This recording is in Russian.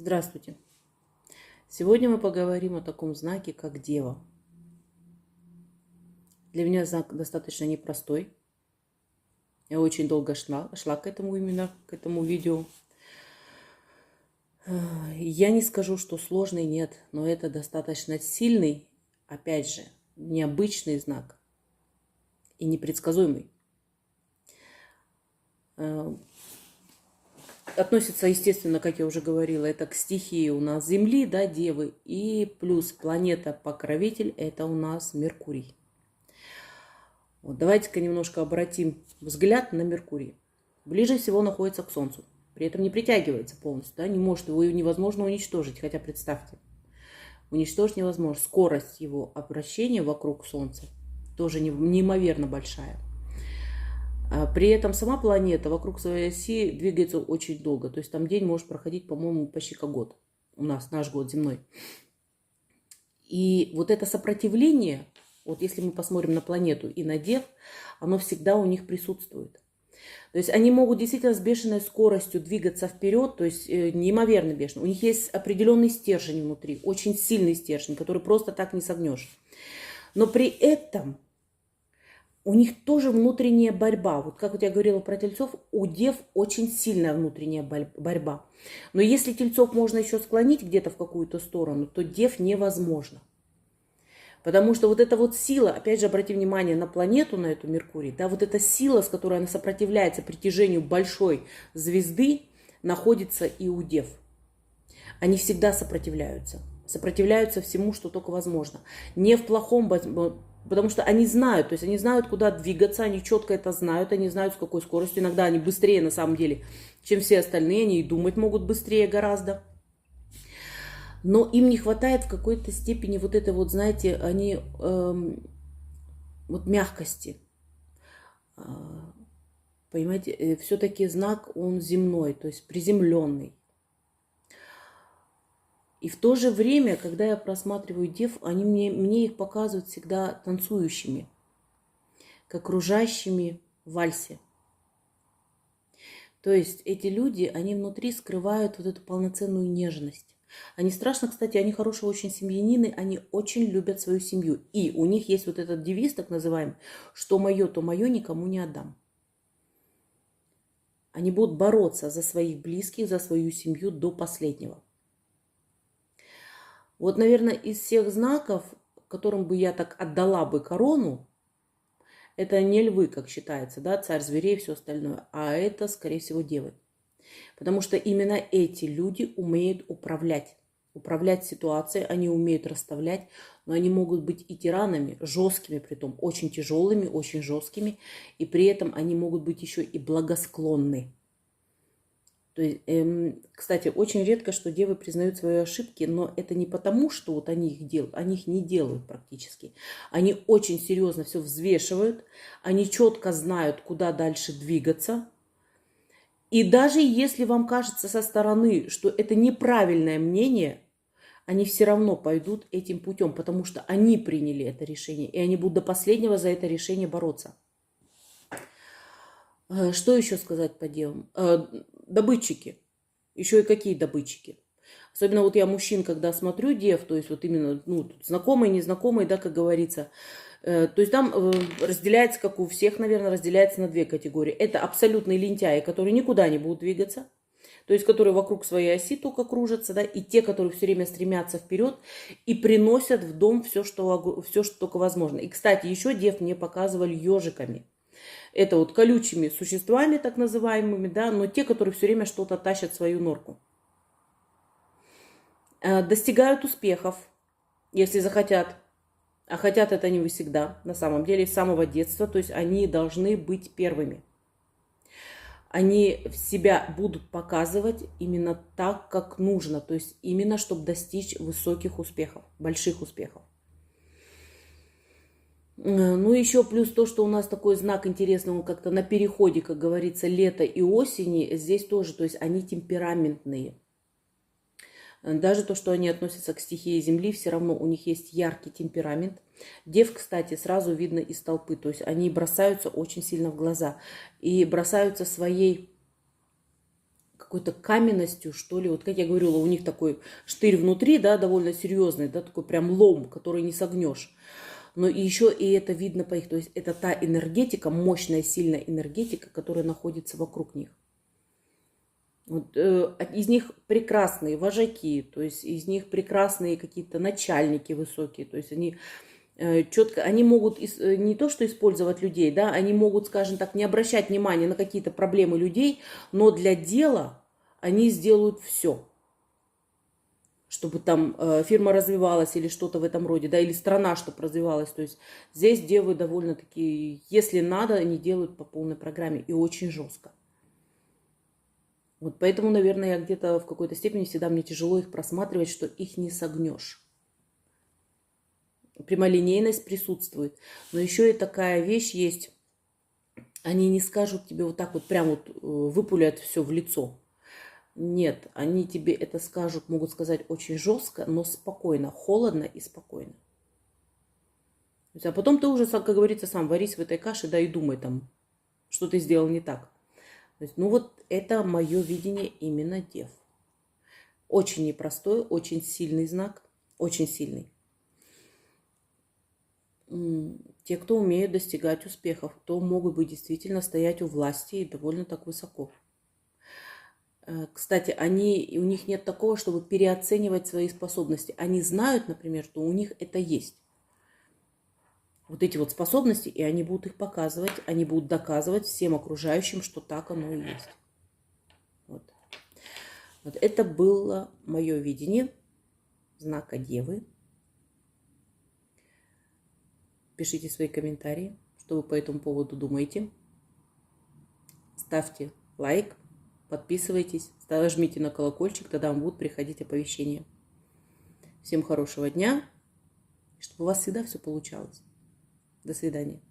Здравствуйте! Сегодня мы поговорим о таком знаке, как Дева. Для меня знак достаточно непростой. Я очень долго шла к этому к этому видео. Я не скажу, что сложный, нет, но это достаточно сильный, опять же, необычный знак и непредсказуемый. Относится, естественно, как я уже говорила, это к стихии у нас Земли, да, Девы, и плюс планета-покровитель, это у нас Меркурий. Вот, давайте-ка немножко обратим взгляд на Меркурий. Ближе всего находится к Солнцу, при этом не притягивается полностью, да, не может, его невозможно уничтожить, хотя представьте, уничтожить невозможно. Скорость его обращения вокруг Солнца тоже неимоверно большая. При этом сама планета вокруг своей оси двигается очень долго. То есть там день может проходить, по-моему, почти как год. У нас, наш год земной. И вот это сопротивление, вот если мы посмотрим на планету и на Дев, оно всегда у них присутствует. То есть они могут действительно с бешеной скоростью двигаться вперед, то есть неимоверно бешено. У них есть определенный стержень внутри, очень сильный стержень, который просто так не согнешь. Но при этом у них тоже внутренняя борьба. Вот как вот я говорила про тельцов, у Дев очень сильная внутренняя борьба. Но если тельцов можно еще склонить где-то в какую-то сторону, то Дев невозможно. Потому что вот эта вот сила, опять же, обратите внимание на планету, на эту Меркурий, да, вот эта сила, с которой она сопротивляется притяжению большой звезды, находится и у Дев. Они всегда сопротивляются всему, что только возможно. Не в плохом, потому что они знают, то есть они знают, куда двигаться, они четко это знают, они знают, с какой скоростью. Иногда они быстрее, на самом деле, чем все остальные, они и думать могут быстрее гораздо. Но им не хватает в какой-то степени вот этой вот, знаете, они вот мягкости. Понимаете, все-таки знак, он земной, то есть приземленный. И в то же время, когда я просматриваю Дев, мне их показывают всегда танцующими, как кружащими в вальсе. То есть эти люди, они внутри скрывают вот эту полноценную нежность. Они страшно, кстати, они хорошие очень семьянины, они очень любят свою семью. И у них есть вот этот девиз, так называемый, что мое, то мое, никому не отдам. Они будут бороться за своих близких, за свою семью до последнего. Вот, наверное, из всех знаков, которым бы я так отдала бы корону, это не львы, как считается, да, царь зверей и все остальное, а это, скорее всего, девы. Потому что именно эти люди умеют управлять ситуацией, они умеют расставлять, но они могут быть и тиранами, жесткими, притом очень тяжелыми, очень жесткими, и при этом они могут быть еще и благосклонны. То есть, кстати, очень редко, что девы признают свои ошибки, но это не потому, что вот они их делают, они их не делают практически. Они очень серьезно все взвешивают, они четко знают, куда дальше двигаться. И даже если вам кажется со стороны, что это неправильное мнение, они все равно пойдут этим путем, потому что они приняли это решение, и они будут до последнего за это решение бороться. Что еще сказать по девам? Добытчики. Еще и какие добытчики? Особенно вот я мужчин, когда смотрю Дев, то есть вот именно знакомые, незнакомые, да, как говорится. То есть там разделяется, как у всех, наверное, разделяется на две категории. Это абсолютные лентяи, которые никуда не будут двигаться. То есть которые вокруг своей оси только кружатся, да, и те, которые все время стремятся вперед и приносят в дом все, что только возможно. И, кстати, еще Дев мне показывали ежиками. Это вот колючими существами, так называемыми, да, но те, которые все время что-то тащат в свою норку. Достигают успехов, если захотят. А хотят это не всегда, на самом деле, с самого детства. То есть они должны быть первыми. Они себя будут показывать именно так, как нужно. То есть именно, чтобы достичь высоких успехов, больших успехов. Ну, еще плюс то, что у нас такой знак интересный, он как-то на переходе, как говорится, лета и осени. Здесь тоже, то есть они темпераментные. Даже то, что они относятся к стихии Земли, все равно у них есть яркий темперамент. Дев, кстати, сразу видно из толпы. То есть они бросаются очень сильно в глаза. И бросаются своей какой-то каменностью, что ли. Вот как я говорила, у них такой штырь внутри, да, довольно серьезный, да, такой прям лом, который не согнешь. Но еще и это видно по их, то есть это та энергетика, мощная, сильная энергетика, которая находится вокруг них. Вот, из них прекрасные вожаки, то есть из них прекрасные какие-то начальники высокие, то есть они четко, они могут не то что использовать людей, да, они могут, скажем так, не обращать внимания на какие-то проблемы людей, но для дела они сделают все, чтобы там фирма развивалась или что-то в этом роде, да, или страна, чтобы развивалась. То есть здесь девы довольно-таки, если надо, они делают по полной программе и очень жестко. Вот поэтому, наверное, я где-то в какой-то степени всегда мне тяжело их просматривать, что их не согнешь. Прямолинейность присутствует. Но еще и такая вещь есть. Они не скажут тебе вот так вот, прям вот выпулят все в лицо. Нет, они тебе это скажут, могут сказать очень жестко, но спокойно, холодно и спокойно. А потом ты уже, как говорится, сам варись в этой каше, да и думай там, что ты сделал не так. То есть, ну вот это мое видение именно дев. Очень непростой, очень сильный знак, очень сильный. Те, кто умеют достигать успехов, кто могут быть действительно стоять у власти и довольно так высоко. Кстати, у них нет такого, чтобы переоценивать свои способности. Они знают, например, что у них это есть. Вот эти вот способности, и они будут их показывать, они будут доказывать всем окружающим, что так оно и есть. Вот. Вот это было мое видение знака Девы. Пишите свои комментарии, что вы по этому поводу думаете. Ставьте лайк, подписывайтесь, жмите на колокольчик, тогда вам будут приходить оповещения. Всем хорошего дня, чтобы у вас всегда все получалось. До свидания.